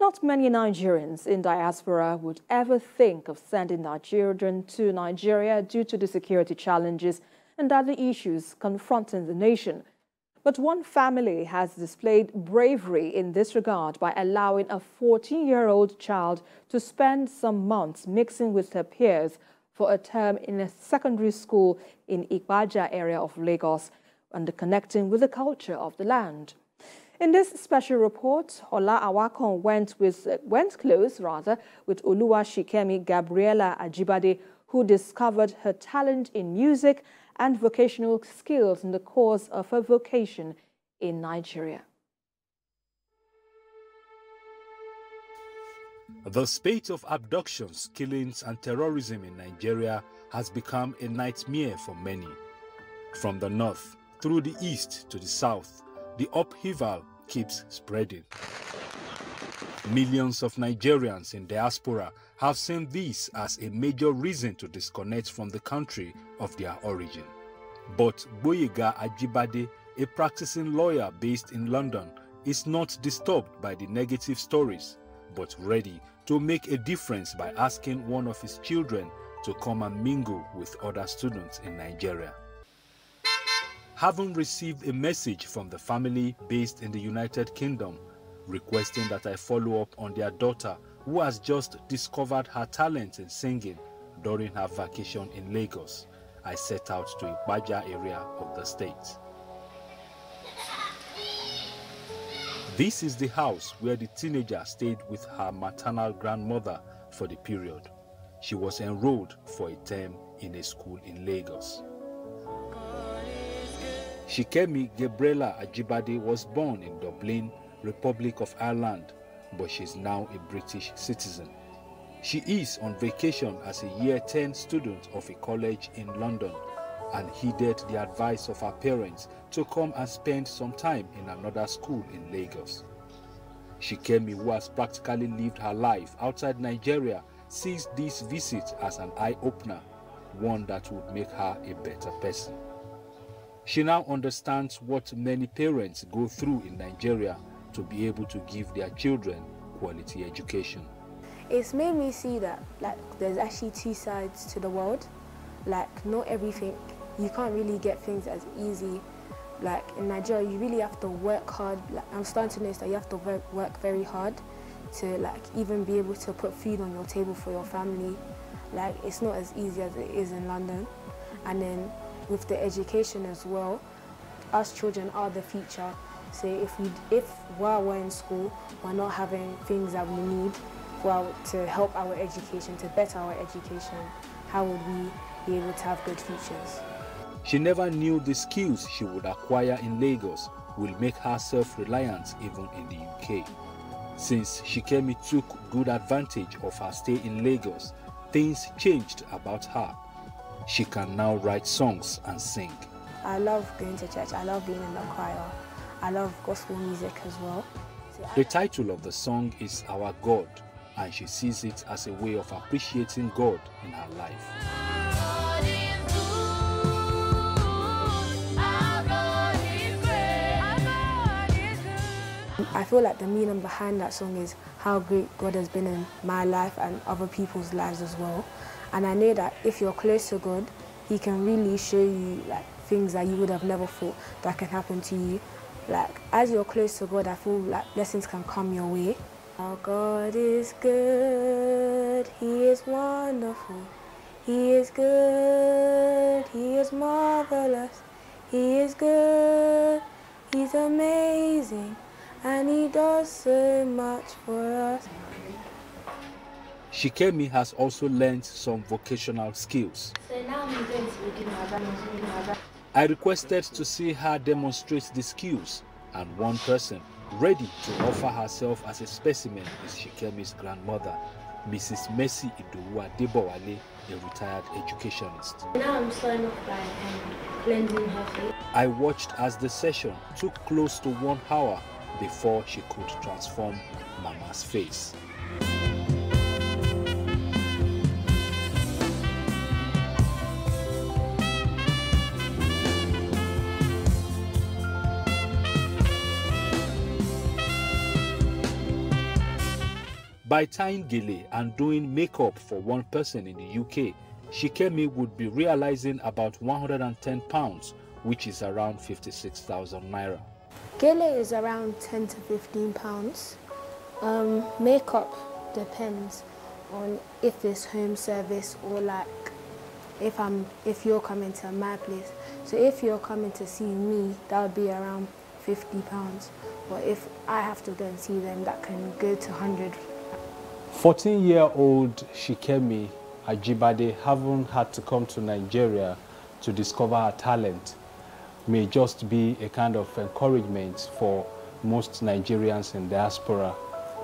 Not many Nigerians in diaspora would ever think of sending their children to Nigeria due to the security challenges and other issues confronting the nation. But one family has displayed bravery in this regard by allowing a 14-year-old child to spend some months mixing with her peers for a term in a secondary school in Ipaja area of Lagos and connecting with the culture of the land. In this special report, Ola Awaken went close with Oluwasikemi Gabriella Ajibade, who discovered her talent in music and vocational skills in the course of her vocation in Nigeria. The spate of abductions, killings and terrorism in Nigeria has become a nightmare for many. From the north through the east to the south, the upheaval keeps spreading. Millions of Nigerians in diaspora have seen this as a major reason to disconnect from the country of their origin. But Gele Ajibade, a practicing lawyer based in London, is not disturbed by the negative stories, but ready to make a difference by asking one of his children to come and mingle with other students in Nigeria. Having received a message from the family based in the United Kingdom, requesting that I follow up on their daughter who has just discovered her talent in singing during her vacation in Lagos, I set out to Ipaja area of the state. This is the house where the teenager stayed with her maternal grandmother for the period. She was enrolled for a term in a school in Lagos. Oluwasikemi Gabriella Ajibade was born in Dublin, Republic of Ireland, but she is now a British citizen. She is on vacation as a Year 10 student of a college in London and heeded the advice of her parents to come and spend some time in another school in Lagos. Oluwasikemi, who has practically lived her life outside Nigeria, sees this visit as an eye-opener, one that would make her a better person. She now understands what many parents go through in Nigeria to be able to give their children quality education. It's made me see that there's actually two sides to the world. Not everything, you can't really get things as easy. In Nigeria, you really have to work hard. I'm starting to notice that you have to work very hard to even be able to put food on your table for your family. It's not as easy as it is in London. And then with the education as well, us children are the future. So if while we're in school, we're not having things that we need to help our education, to better our education, how would we be able to have good futures? She never knew the skills she would acquire in Lagos will make her self-reliant even in the UK. Since Oluwasikemi took good advantage of her stay in Lagos, things changed about her. She can now write songs and sing. I love going to church, I love being in the choir, I love gospel music as well. The title of the song is Our God, and she sees it as a way of appreciating God in her life. I feel like the meaning behind that song is how great God has been in my life and other people's lives as well. And I know that if you're close to God, He can really show you things that you would have never thought that can happen to you. As you're close to God, I feel blessings can come your way. Our God is good, He is wonderful, He is good, He is marvelous, He is good, He's amazing, and He does so much for us. Oluwasikemi has also learned some vocational skills. So now I'm going to be doing my I requested to see her demonstrate the skills, and one person ready to offer herself as a specimen is Oluwasikemi's grandmother, Mrs. Mercy Adebowale, a retired educationist. Now I'm starting off by cleansing her face. I watched as the session took close to 1 hour before she could transform Mama's face. By tying Gele and doing makeup for one person in the UK, Shikemi would be realizing about £110, which is around 56,000 naira. Gele is around 10 to 15 pounds. Makeup depends on if it's home service or like if you're coming to my place. So if you're coming to see me, that would be around £50. But if I have to go and see them, that can go to 100. 14-year-old Shikemi Ajibade, having had to come to Nigeria to discover her talent, may just be a kind of encouragement for most Nigerians in diaspora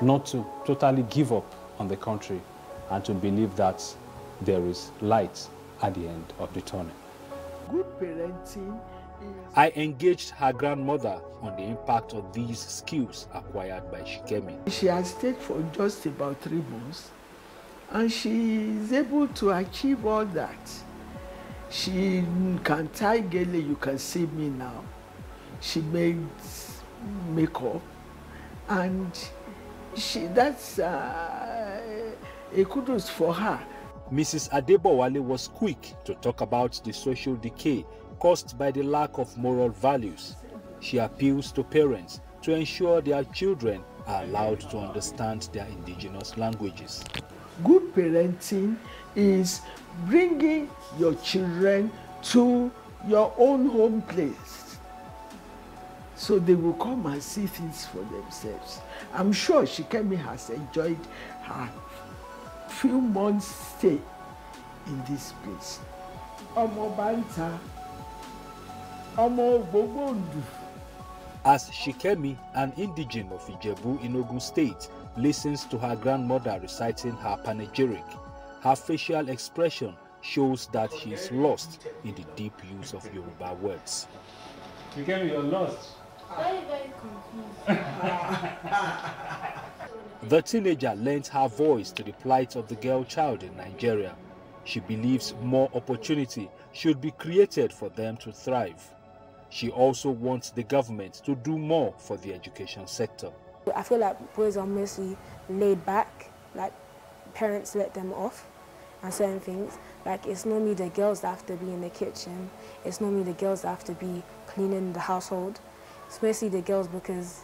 not to totally give up on the country and to believe that there is light at the end of the tunnel. Good parenting is... I engaged her grandmother on the impact of these skills acquired by Shikemi. She has stayed for just about 3 months and she is able to achieve all that. She can tie Gele, you can see me now. She makes makeup and that's a kudos for her. Mrs. Adebowale was quick to talk about the social decay caused by the lack of moral values. She appeals to parents to ensure their children are allowed to understand their indigenous languages. Good parenting is bringing your children to your own home place so they will come and see things for themselves. I'm sure Shikemi has enjoyed her few months stay in this place. Omo Banta, Omo Bogondu. As Shikemi, an indigene of Ijebu in Ogun State, listens to her grandmother reciting her panegyric, her facial expression shows that she is lost in the deep use of Yoruba words. Shikemi, you're lost. Very confused. The teenager lent her voice to the plight of the girl child in Nigeria. She believes more opportunity should be created for them to thrive. She also wants the government to do more for the education sector. I feel like boys are mostly laid back, like parents let them off and certain things. Like it's normally the girls that have to be in the kitchen, it's normally the girls that have to be cleaning the household. It's mostly the girls because,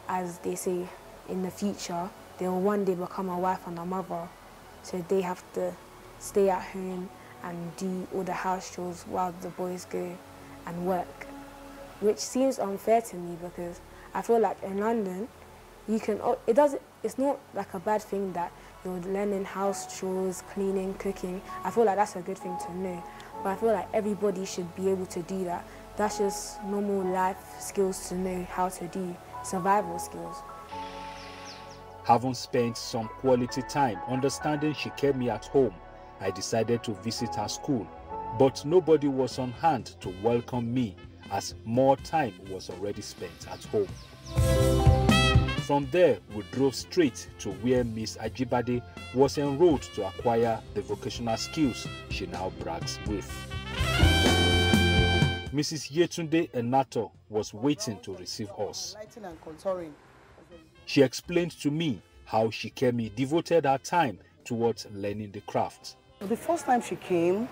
as they say, in the future, they will one day become a wife and a mother. So they have to stay at home and do all the house chores while the boys go and work. Which seems unfair to me because I feel like in London, it's not like a bad thing that you're learning house chores, cleaning, cooking. I feel like that's a good thing to know. But I feel like everybody should be able to do that. That's just normal life skills to know how to do, survival skills. Having spent some quality time understanding Shikemi at home, I decided to visit her school, but nobody was on hand to welcome me as more time was already spent at home. From there, we drove straight to where Miss Ajibade was enrolled to acquire the vocational skills she now brags with. Mrs. Yetunde Enato was waiting to receive us. She explained to me how Shikemi devoted her time towards learning the craft. The first time she came,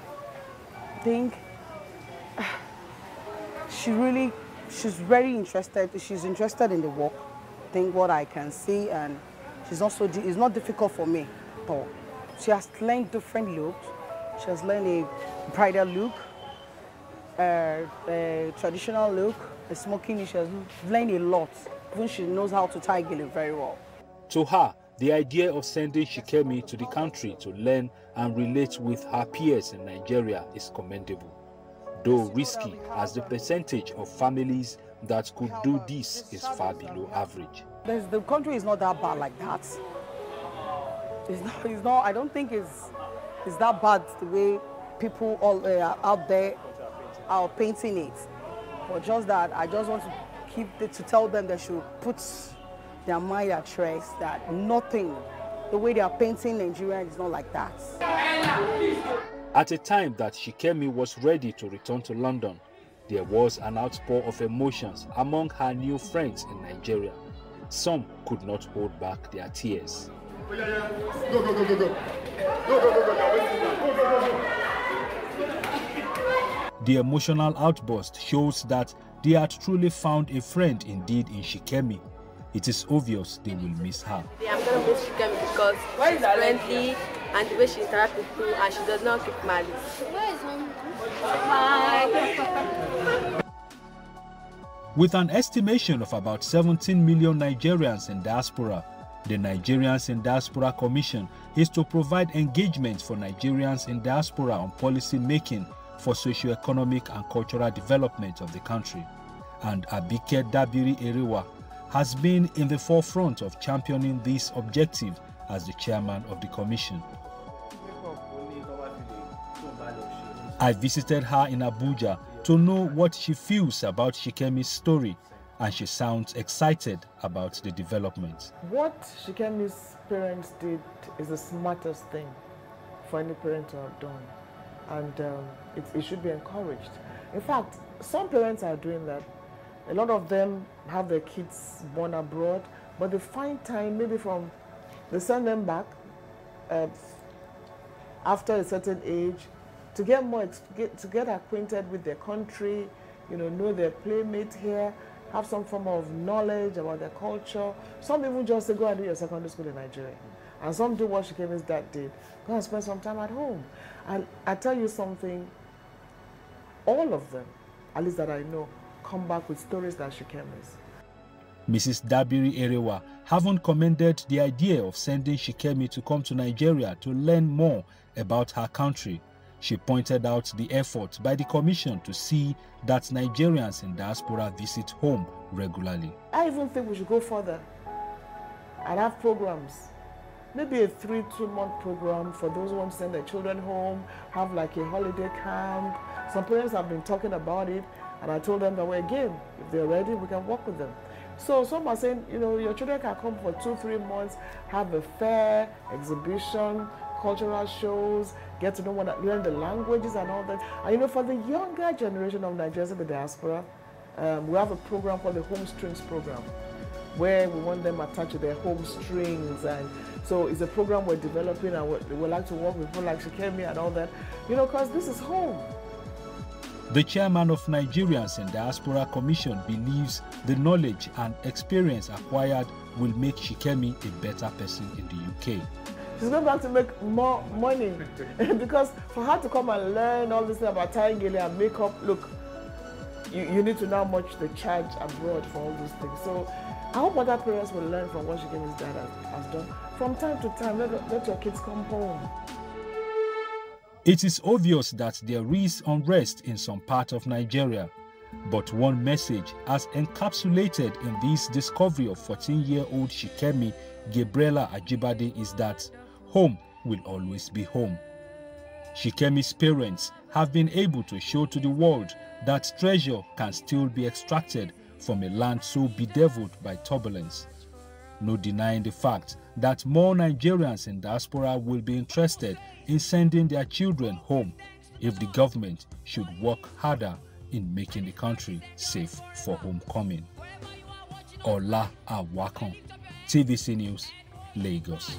I think she's very interested. She's interested in the work. I think what I can see, and it's not difficult for me. But she has learned different looks. She has learned a bridal look, a traditional look, a smoking. She has learned a lot. Even she knows how to tie Gele very well. To her, the idea of sending Shikemi to the country to learn and relate with her peers in Nigeria is commendable, though risky, as the percentage of families that could do this is far below average. The country is not that bad like that. It's not. I don't think it's that bad the way people all out there are painting it. But just that, I just want to tell them they should put their mind at rest that nothing, the way they are painting Nigeria is not like that. At a time that Shikemi was ready to return to London, there was an outpour of emotions among her new friends in Nigeria. Some could not hold back their tears. The emotional outburst shows that they had truly found a friend indeed in Shikemi. It is obvious they will miss her. Yeah, I'm going to miss Shikemi because she's friendly and the way she interacts with people, and she does not keep malice. Where is home? Hi. With an estimation of about 17 million Nigerians in diaspora, the Nigerians in Diaspora Commission is to provide engagement for Nigerians in diaspora on policy making for socio-economic and cultural development of the country. And Abike Dabiri Erewa has been in the forefront of championing this objective as the chairman of the commission. I visited her in Abuja to know what she feels about Shikemi's story, and she sounds excited about the development. What Shikemi's parents did is the smartest thing for any parent to have done, and it should be encouraged. In fact, some parents are doing that. A lot of them have their kids born abroad, but they find time, maybe they send them back after a certain age to get acquainted with their country, know their playmate here, have some form of knowledge about their culture. Some even just say, go and do your secondary school in Nigeria. And some do what Shikemi's dad did, go and spend some time at home. And I tell you something, all of them, at least that I know, come back with stories that Shikemi's. Mrs. Dabiri Erewa haven't commended the idea of sending Shikemi to come to Nigeria to learn more about her country. She pointed out the effort by the commission to see that Nigerians in diaspora visit home regularly. I even think we should go further and have programs. Maybe a 2-month program for those who want to send their children home, have like a holiday camp. Some parents have been talking about it, and I told them that we're game. If they're ready, we can work with them. So some are saying, your children can come for 2-3 months, have a fair, exhibition, cultural shows, get to know learn the languages and all that. And for the younger generation of Nigerians in the diaspora, we have a program called the Home Strings Program, where we want them attached to their home strings. And so it's a program we're developing, and we like to work with people like Shikemi and all that, because this is home. The chairman of Nigerians in Diaspora Commission believes the knowledge and experience acquired will make Shikemi a better person in the UK. She's going back to make more money because for her to come and learn all this thing about tying Gele and makeup, look, you need to know how much they charge abroad for all these things. So I hope other parents will learn from what Shikemi's dad has done. From time to time, let your kids come home. It is obvious that there is unrest in some part of Nigeria, but one message as encapsulated in this discovery of 14-year-old Shikemi Gabriella Ajibade is that home will always be home. Shikemi's parents have been able to show to the world that treasure can still be extracted from a land so bedeviled by turbulence. No denying the fact that more Nigerians in diaspora will be interested in sending their children home if the government should work harder in making the country safe for homecoming. Ola Awaken, TVC News, Lagos.